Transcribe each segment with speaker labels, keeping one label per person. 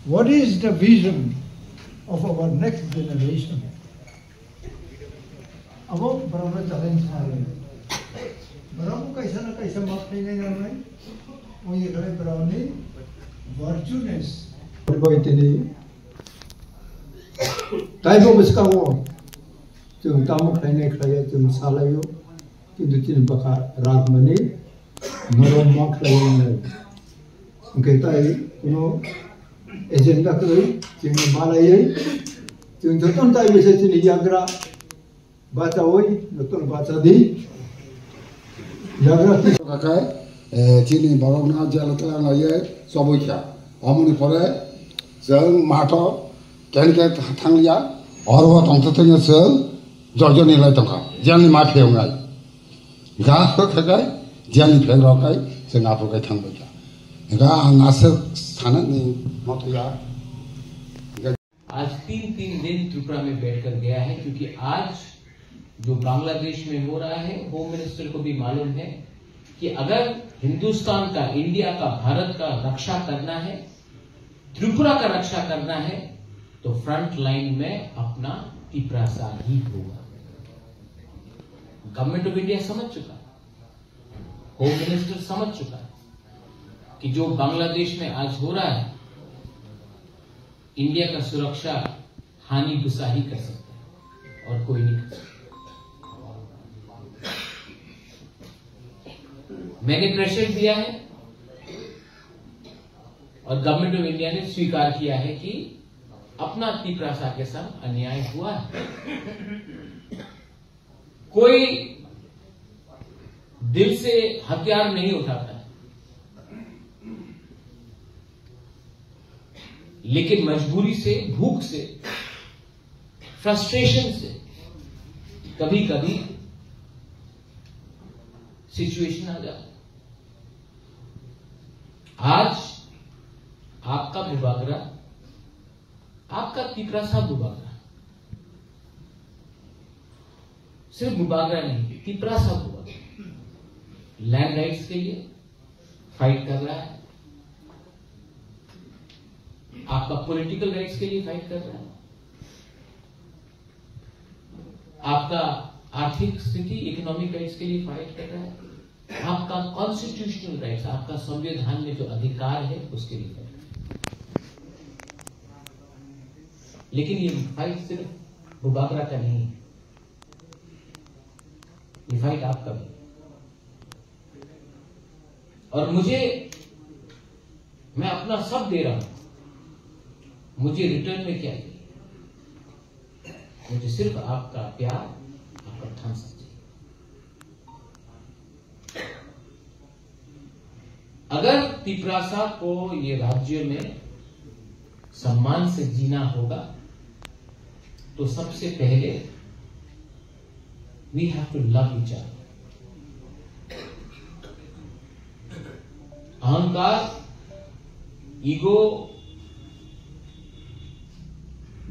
Speaker 1: what is the vision of our next generation? अब बराबर challenge आ रहे हैं, बराबर कैसा ना कैसा बात नहीं कर रहे हैं, वो ये करे बराबर वर्चुनेस कोई इतनी टाइप ऑफ इसका वो जो तामो खाने खाया जो सालायो कि दूसरे बका रात मने नरम मार्क लगाएंगे उनके ताई उन्हों एजेंडा करें जिन्हें मालाये जिन जतन ताई वैसे जिन्हें याग्रा बाचा होई नतन बाचा दी याग्रा की
Speaker 2: काकाय जिन्हें बरौना जाल तला लाये सबों क्या अमुनी परे जंग माटो कैंके थांगलिया और वो तंगते थे जंग जॉर्जो ने लाये तंगा जानी माफी होंगे गाँव काकाय जानी फेंग रखाय जंग आपको क्या थांग बजा गाँव नासर थाना नहीं मत यार
Speaker 3: आज 3 दिन त्रिपुरा में बैठकर गया है क्योंकि आज जो बांग्लादेश में हो रहा है होम मिनिस्टर को भी मालूम है कि अगर हिंदुस्तान का, इंडिया का, भारत का रक्षा करना है, त्रिपुरा का रक्षा करना है तो फ्रंट लाइन में अपना तिपरासा ही होगा। गवर्नमेंट ऑफ इंडिया समझ चुका, होम मिनिस्टर समझ चुका कि जो बांग्लादेश में आज हो रहा है इंडिया का सुरक्षा हानि गुस्सा ही कर सकता है और कोई नहीं कर सकता। मैंने प्रेशर दिया है और गवर्नमेंट ऑफ इंडिया ने स्वीकार किया है कि अपना तिपरासा के साथ अन्याय हुआ है। कोई दिल से हथियार नहीं उठाता है, लेकिन मजबूरी से, भूख से, फ्रस्ट्रेशन से कभी कभी सिचुएशन आ जाता है। आज आपका बुबागरा, आपका तिपरासा बुबागरा, सिर्फ बुबागरा नहीं, तिपरासा बुबागरा लैंड राइट्स के लिए फाइट कर रहा है, आपका पॉलिटिकल राइट्स के लिए फाइट कर रहा है, आपका आर्थिक स्थिति, इकोनॉमिक राइट्स के लिए फाइट कर रहा है, आपका कॉन्स्टिट्यूशनल राइट्स, आपका संविधान में जो अधिकार है उसके लिए फाइट कर रहा है। लेकिन ये फाइट सिर्फ बुबागरा का नहीं है, ये फाइट आपका भी। और मैं अपना सब दे रहा हूं, मुझे रिटर्न में क्या चाहिए? मुझे सिर्फ आपका प्यार, आपका थम्स चाहिए। अगर तिपरासा को ये राज्य में सम्मान से जीना होगा तो सबसे पहले we have to love each other. अहंकार, ईगो,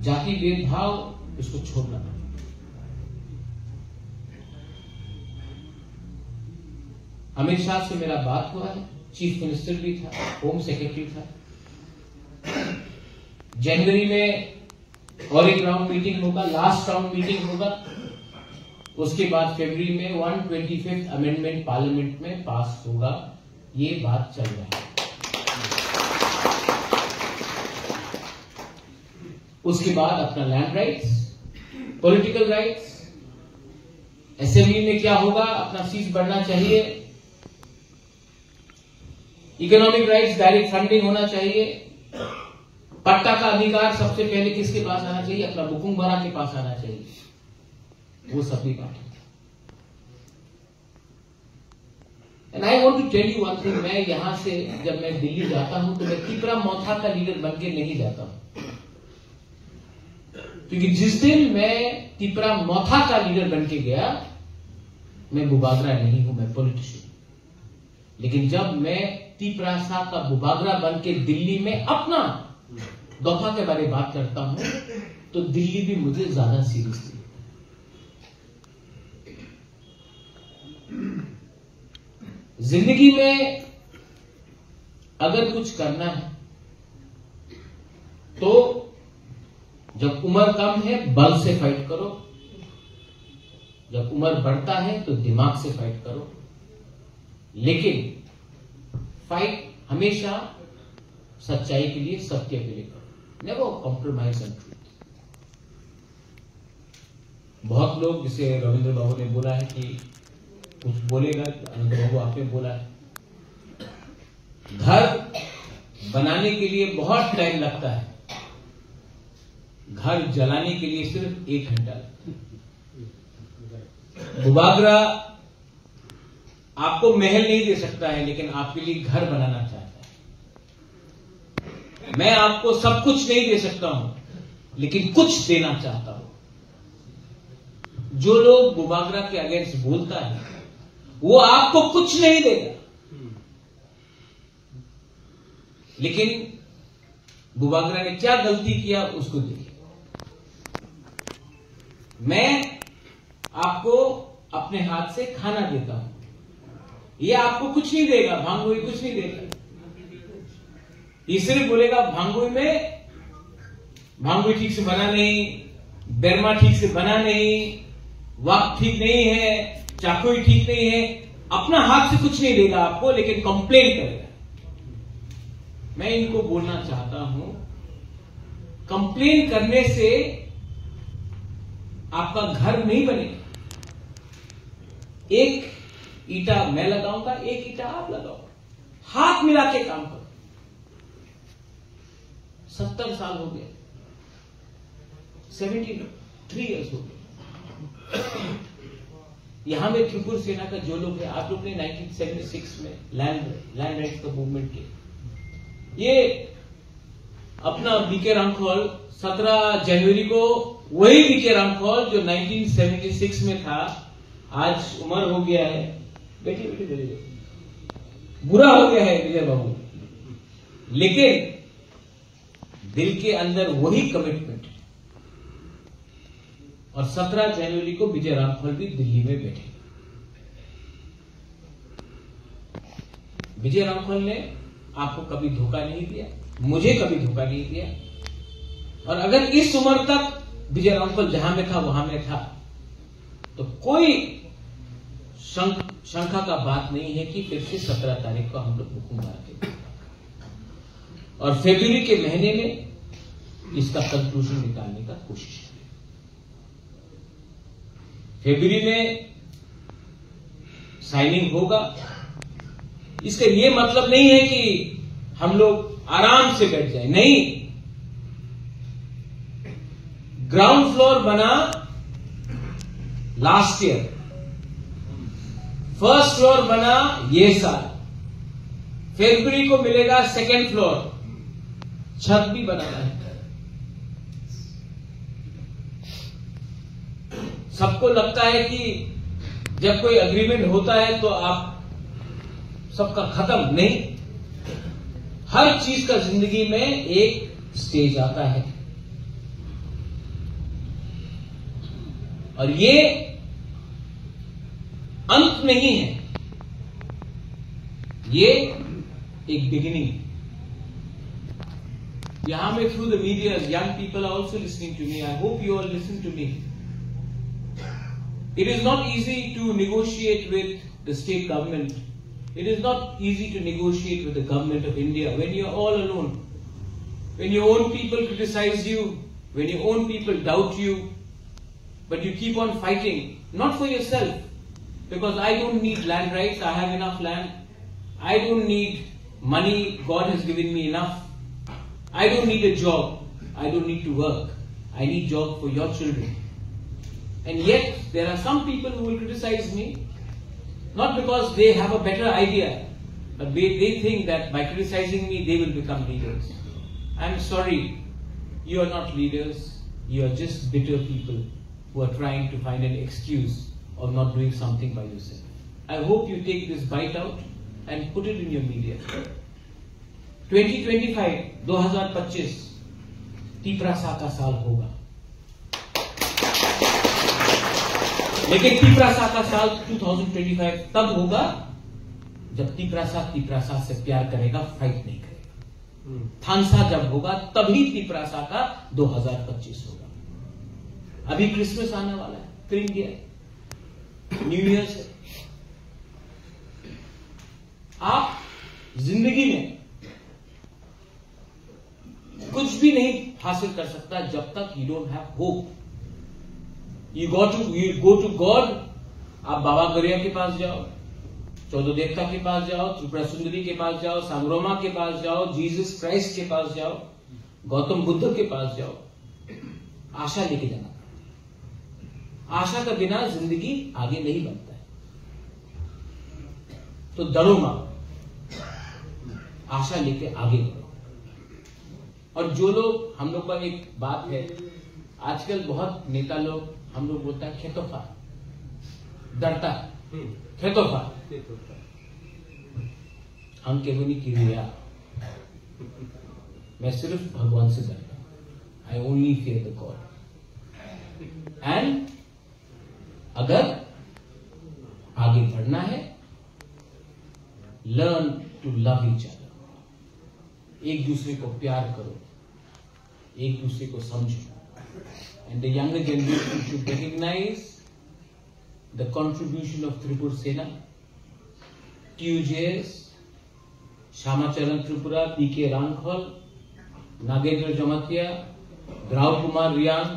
Speaker 3: जाति भेदभाव, इसको छोड़ना पड़ेगा। अमित शाह से मेरा बात हुआ है, चीफ मिनिस्टर भी था, होम सेक्रेटरी था। जनवरी में और एक राउंड मीटिंग होगा, लास्ट राउंड मीटिंग होगा, उसके बाद फरवरी में 125th अमेंडमेंट पार्लियामेंट में पास होगा। ये बात चल रहा है। उसके बाद अपना land rights, political rights, assembly में क्या होगा, अपना सीट बढ़ना चाहिए, इकोनॉमिक राइट्स, डायरेक्ट फंडिंग होना चाहिए, पट्टा का अधिकार सबसे पहले किसके पास आना चाहिए, अपना बुकुंग बरा के पास आना चाहिए। वो सभी बात है। And I want to tell you one thing, मैं यहां से जब मैं दिल्ली जाता हूं तो मैं तिपरा मौथा का लीडर बन के नहीं जाता हूं, क्योंकि जिस दिन मैं तिपरा मौथा का लीडर बन के गया, मैं बुबागरा नहीं हूं, मैं पॉलिटिशियन। लेकिन जब मैं तिपरासा का बुबागरा बन के दिल्ली में अपना दफा के बारे में बात करता हूं तो दिल्ली भी मुझे ज्यादा सीरियस थी। जिंदगी में अगर कुछ करना है तो जब उम्र कम है बल से फाइट करो, जब उम्र बढ़ता है तो दिमाग से फाइट करो, लेकिन फाइट हमेशा सच्चाई के लिए, सत्य के लिए करो। Never compromise on truth. बहुत लोग, जिसे रविंद्र बाबू ने बोला है कि कुछ बोलेगा, अनंत बाबू आपने बोला है, घर बनाने के लिए बहुत टाइम लगता है, घर जलाने के लिए सिर्फ 1 घंटा लगता है। बुबागरा आपको महल नहीं दे सकता है, लेकिन आपके लिए घर बनाना चाहता है। मैं आपको सब कुछ नहीं दे सकता हूं, लेकिन कुछ देना चाहता हूं। जो लोग बुबागरा के अगेंस्ट बोलता है, वो आपको कुछ नहीं देगा, लेकिन बुबागरा ने क्या गलती किया उसको देखिए। मैं आपको अपने हाथ से खाना देता हूं, ये आपको कुछ नहीं देगा, भांगुई कुछ नहीं देगा। ये सिर्फ बोलेगा भांगुई ठीक से बना नहीं, बेरमा ठीक से बना नहीं, वक्त ठीक नहीं है, चाकुई ठीक नहीं है। अपना हाथ से कुछ नहीं देगा आपको, लेकिन कंप्लेन करेगा। मैं इनको बोलना चाहता हूं, कंप्लेन करने से आपका घर नहीं बनेगा। एक ईंटा मैं लगाऊंगा, एक ईंटा आप लगाओ, हाथ मिला के काम करो। 70 साल हो गए, 73 इयर्स हो गए। यहां में त्रिपुर सेना का जो लोग हैं, आप लोग ने 1976 में लैंड राइट्स का मूवमेंट किया। ये अपना बीके रामखोल 17 जनवरी को, वही बीके रामखोल जो 1976 में था, आज उम्र हो गया है, बेटी बुरा हो गया है विजय बाबू, लेकिन दिल के अंदर वही कमिटमेंट है। और 17 जनवरी को विजय रामखोल भी दिल्ली में बैठे। विजय रामखोल ने आपको कभी धोखा नहीं दिया, मुझे कभी धोखा नहीं दिया। और अगर इस उम्र तक विजय रामखोल जहां में था वहां में था, तो कोई शंका का बात नहीं है कि फिर से 17 तारीख को हम लोग हुकुम मारते। और फरवरी के महीने में इसका कंक्लूजन निकालने का कोशिश करें। फरवरी में साइनिंग होगा। इसका यह मतलब नहीं है कि हम लोग आराम से बैठ जाए, नहीं। ग्राउंड फ्लोर बना लास्ट ईयर, फर्स्ट फ्लोर बना ये साल, फरवरी को मिलेगा सेकेंड फ्लोर, छत भी बनाना है। सबको लगता है कि जब कोई एग्रीमेंट होता है तो आप सबका खत्म, नहीं। हर चीज का जिंदगी में एक स्टेज आता है, और ये अंत नहीं है, ये एक बिगिनिंग है। यहां में through the media, young people are also listening to me. I hope you all listen to me. It is not easy to negotiate with the state government. It is not easy to negotiate with the government of India when you are all alone. When your own people criticize you, when your own people doubt you, but you keep on fighting, not for yourself, because I don't need land rights, I have enough land. I don't need money, God has given me enough. I don't need a job, I don't need to work. I need job for your children. And yet, there are some people who will criticize me, not because they have a better idea, but they think that by criticizing me, they will become leaders. I'm sorry, you are not leaders, you are just bitter people who are trying to find an excuse of not doing something by yourself. I hope you take this bite out and put it in your media. 2025, 2025, तीपरासा का साल होगा। लेकिन तीपरासा का साल 2025 तब होगा जब तीपरासा से प्यार करेगा, फाइट नहीं करेगा। थानसा जब होगा तभी तिपरासा का 2025 होगा। अभी क्रिसमस आने वाला है, फिर इंडिया न्यू ईयर है। आप जिंदगी में कुछ भी नहीं हासिल कर सकता जब तक you don't have hope. You go to God. आप बाबा गरिया के पास जाओ, चौदह देवता के पास जाओ, त्रिपुरा सुंदरी के पास जाओ, सांग्रोमा के पास जाओ, जीसस क्राइस्ट के पास जाओ, गौतम बुद्ध के पास जाओ। आशा लेके जाना। आशा का बिना जिंदगी आगे नहीं बढ़ता है। तो डरो मत, आशा लेके आगे बढ़ो। और जो लोग, हम लोग पर एक बात है, आजकल बहुत नेता लोग, हम लोग बोलता है खेतोफा, डरता है खेतोफा। हम केवनी क्रिया, मैं सिर्फ भगवान से डरता हूं। I only fear the God. And अगर आगे बढ़ना है, learn to love each other. एक दूसरे को प्यार करो, एक दूसरे को समझो। And the younger generation should recognise the contribution of Tripura Sena, TUJS, Shamacharan Tripura, P.K. Rankhol, Nagendra Jamatia, Rao Kumar Riyan,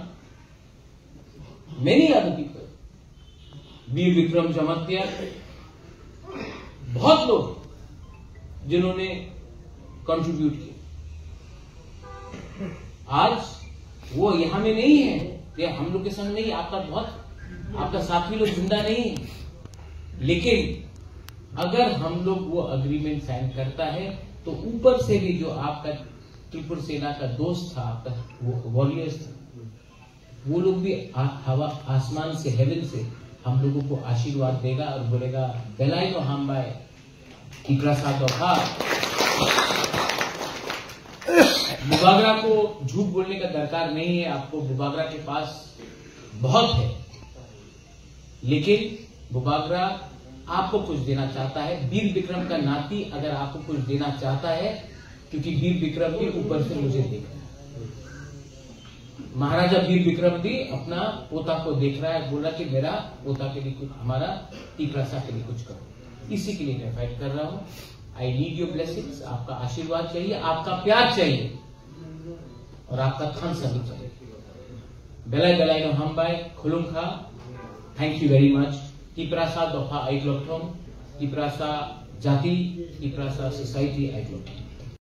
Speaker 3: many other people, Veer Vikram Jamatia, बहुत लोग जिन्होंने कंट्रीब्यूट किया। आज वो यहां में नहीं है, ये हम लोग के संग नहीं, आपका साथी लोग जिंदा नहीं है। लेकिन अगर हम लोग वो अग्रीमेंट साइन करता है तो ऊपर से भी जो आपका त्रिपुरा सेना का दोस्त था, आपका वो वॉरियर्स था, वो लोग भी हवा आसमान से, हेवन से हम लोगों को आशीर्वाद देगा और बोलेगा बेलाई तो हम बाय की प्रसाद और बुबागरा को झूठ बोलने का दरकार नहीं है। आपको बुबागरा के पास बहुत है, लेकिन बुबागरा आपको कुछ देना चाहता है। वीर विक्रम का नाती अगर आपको कुछ देना चाहता है, क्योंकि वीर विक्रम भी ऊपर से मुझे देख रहा है। महाराजा वीर विक्रम भी अपना पोता को देख रहा है, बोल रहा कि मेरा पोता के लिए कुछ, हमारा तिपरासा के लिए कुछ करो। इसी के लिए मैं फाइट कर रहा हूं। I need your blessings. आपका आशीर्वाद चाहिए, आपका प्यार चाहिए और आपका थानसा भी चाहिए। बेलाई बेलाई नो हम bye खुलुंखा। Thank you very much. Tiprasa Doha Aiglokthong, Tiprasa Jati, Tiprasa Society Aiglokthong.